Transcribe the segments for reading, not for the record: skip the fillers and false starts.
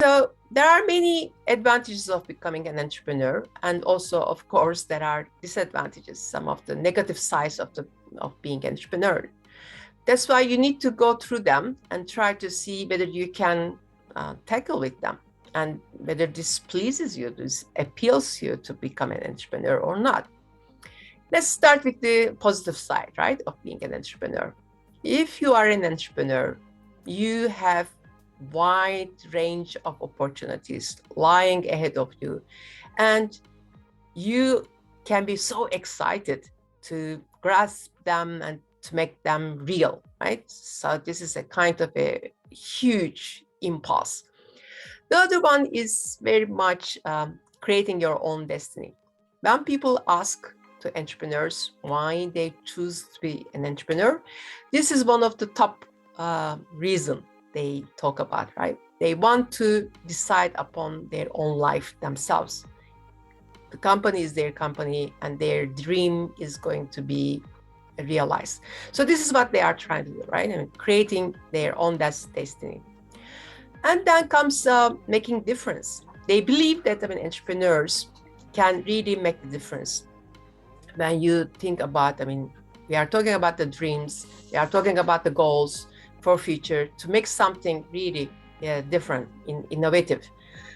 So there are many advantages of becoming an entrepreneur, and also, of course, there are disadvantages, some of the negative sides of being an entrepreneur. That's why you need to go through them and try to see whether you can tackle with them and whether this pleases you, this appeals you to become an entrepreneur or not. Let's start with the positive side, right, of being an entrepreneur. If you are an entrepreneur, you have wide range of opportunities lying ahead of you, and you can be so excited to grasp them and to make them real, right? So this is a kind of a huge impulse. The other one is very much creating your own destiny. When people ask to entrepreneurs why they choose to be an entrepreneur, this is one of the top reason they talk about, right? They want to decide upon their own life themselves. The company is their company, and their dream is going to be realized. So this is what they are trying to do, right? I mean, creating their own destiny. And then comes making difference. They believe that entrepreneurs can really make the difference. When you think about, we are talking about the dreams, we are talking about the goals for future to make something really different, innovative.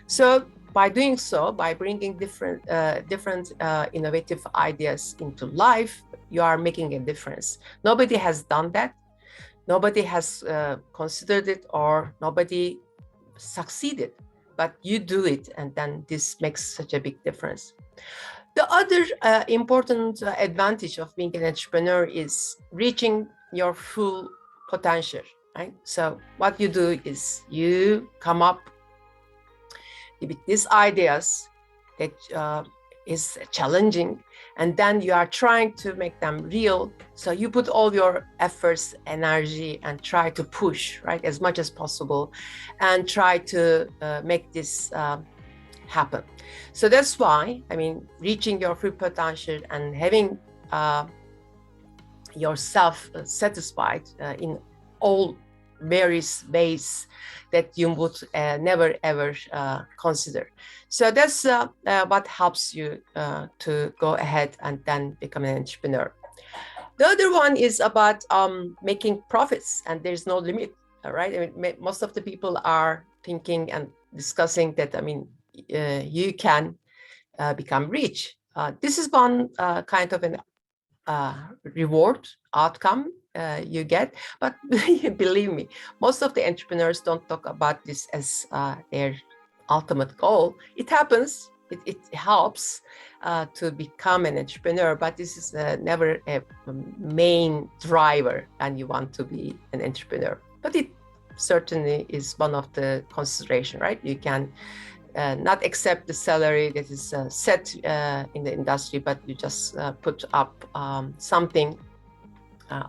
So by doing so, by bringing different innovative ideas into life, you are making a difference. Nobody has done that. Nobody has considered it, or nobody succeeded, but you do it, and then this makes such a big difference. The other important advantage of being an entrepreneur is reaching your full potential, right? So what you do is you come up with these ideas that is challenging, and then you are trying to make them real. So you put all your efforts, energy, and try to push, right, as much as possible, and try to make this happen. So that's why, reaching your full potential and having yourself satisfied in all various ways that you would never ever consider. So that's what helps you to go ahead and then become an entrepreneur. The other one is about making profits, and there's no limit, right? Most of the people are thinking and discussing that, you can become rich. This is one kind of an reward outcome you get, but believe me, most of the entrepreneurs don't talk about this as their ultimate goal. It happens, it helps to become an entrepreneur, but this is never a main driver and you want to be an entrepreneur. But it certainly is one of the consideration, right? You can not accept the salary that is set in the industry, but you just put up something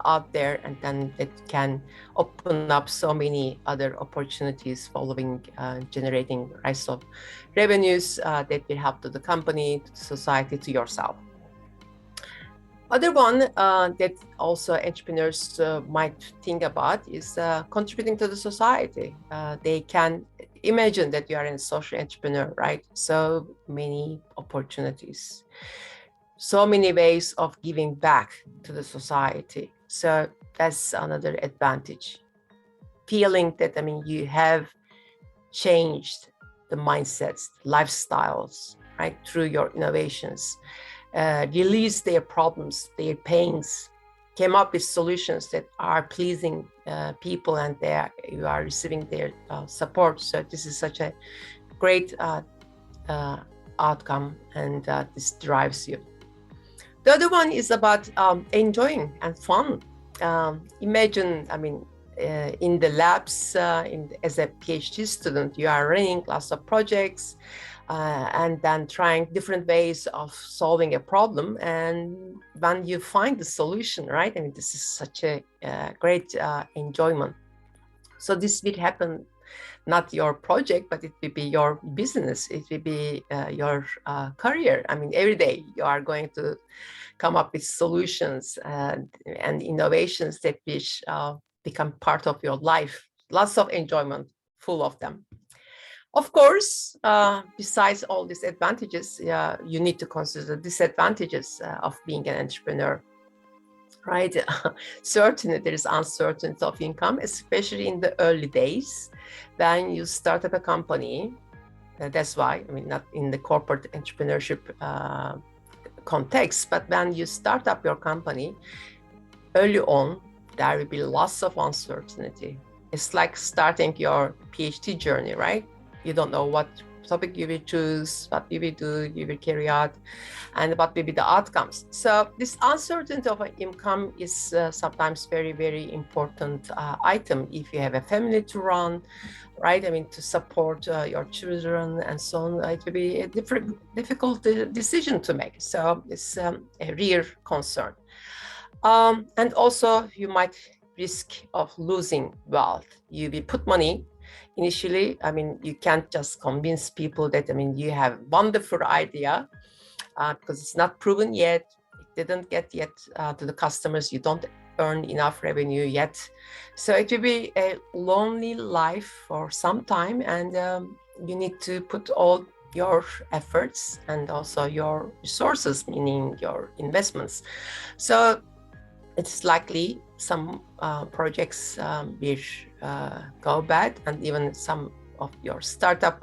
out there, and then it can open up so many other opportunities following generating rise of revenues that will help to the company, to the society, to yourself. Other one that also entrepreneurs might think about is contributing to the society. They can imagine that you are a social entrepreneur, right? So many opportunities, so many ways of giving back to the society. So that's another advantage. Feeling that, you have changed the mindsets, lifestyles, right, through your innovations. Release their problems, their pains, came up with solutions that are pleasing people, and you are receiving their support. So this is such a great outcome, and this drives you. The other one is about enjoying and fun. Imagine, in the labs, as a PhD student, you are running lots of projects and then trying different ways of solving a problem. And when you find the solution, right, this is such a great enjoyment. So this will happen, not your project, but it will be your business. It will be your career. Every day you are going to come up with solutions and innovations that will become part of your life. Lots of enjoyment, full of them. Of course, besides all these advantages, you need to consider the disadvantages of being an entrepreneur, right? Certainly, there is uncertainty of income, especially in the early days when you start up a company. That's why, I mean, not in the corporate entrepreneurship context, but when you start up your company, early on, there will be lots of uncertainty. It's like starting your PhD journey, right? You don't know what topic you will choose, what you will do, you will carry out, and what will be the outcomes. So this uncertainty of income is sometimes very, very important item if you have a family to run, right? I mean, to support your children and so on. It will be a difficult decision to make. So it's a real concern. And also you might risk of losing wealth. You will put money initially. I mean, you can't just convince people that, I mean, you have wonderful idea because it's not proven yet. It didn't get yet to the customers. You don't earn enough revenue yet. So it will be a lonely life for some time, and you need to put all your efforts and also your resources, meaning your investments. So it's likely some projects will go bad, and even some of your startup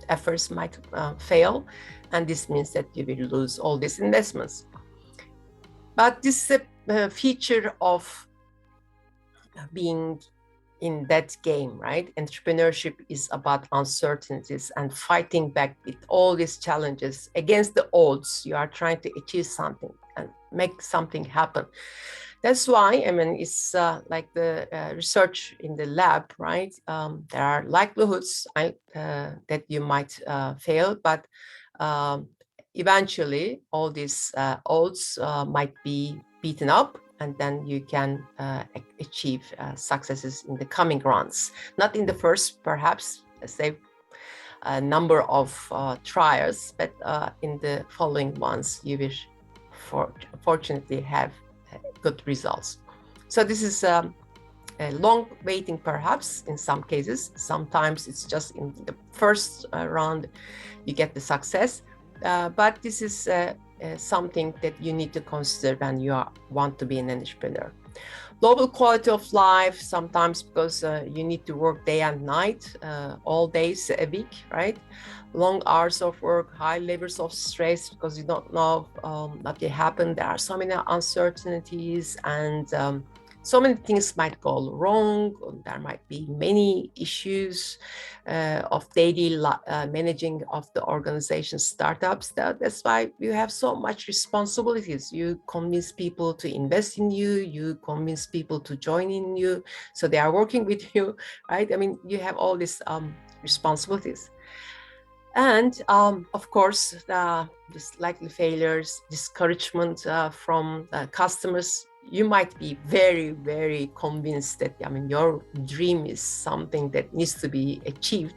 efforts might fail, and this means that you will lose all these investments. But this is a feature of being in that game, right? Entrepreneurship is about uncertainties and fighting back with all these challenges against the odds. You are trying to achieve something and make something happen. That's why, I mean, it's like the research in the lab, right? There are likelihoods that you might fail, but eventually all these odds might be beaten up, and then you can achieve successes in the coming runs. Not in the first, perhaps, say, a number of trials, but in the following ones, you will fortunately have good results. So this is a long waiting, perhaps, in some cases. Sometimes it's just in the first round you get the success. But this is something that you need to consider when you want to be an entrepreneur. Lower quality of life, sometimes because you need to work day and night, all days a week, right? Long hours of work, high levels of stress because you don't know what will happen. There are so many uncertainties, and so many things might go wrong. There might be many issues of daily managing of the organization startups. That's why you have so much responsibilities. You convince people to invest in you, you convince people to join in you, so they are working with you, right? I mean, you have all these responsibilities. And of course, these likely failures, discouragement from customers. You might be very, very convinced that, I mean, your dream is something that needs to be achieved,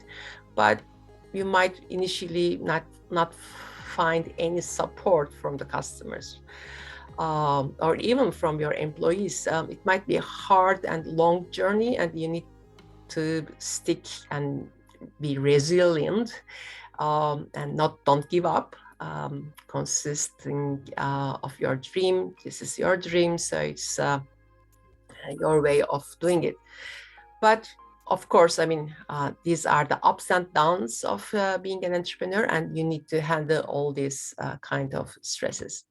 but you might initially not find any support from the customers or even from your employees. It might be a hard and long journey, and you need to stick and be resilient and don't give up. Consisting of your dream. This is your dream, so it's your way of doing it. But of course, I mean, these are the ups and downs of being an entrepreneur, and you need to handle all these kind of stresses.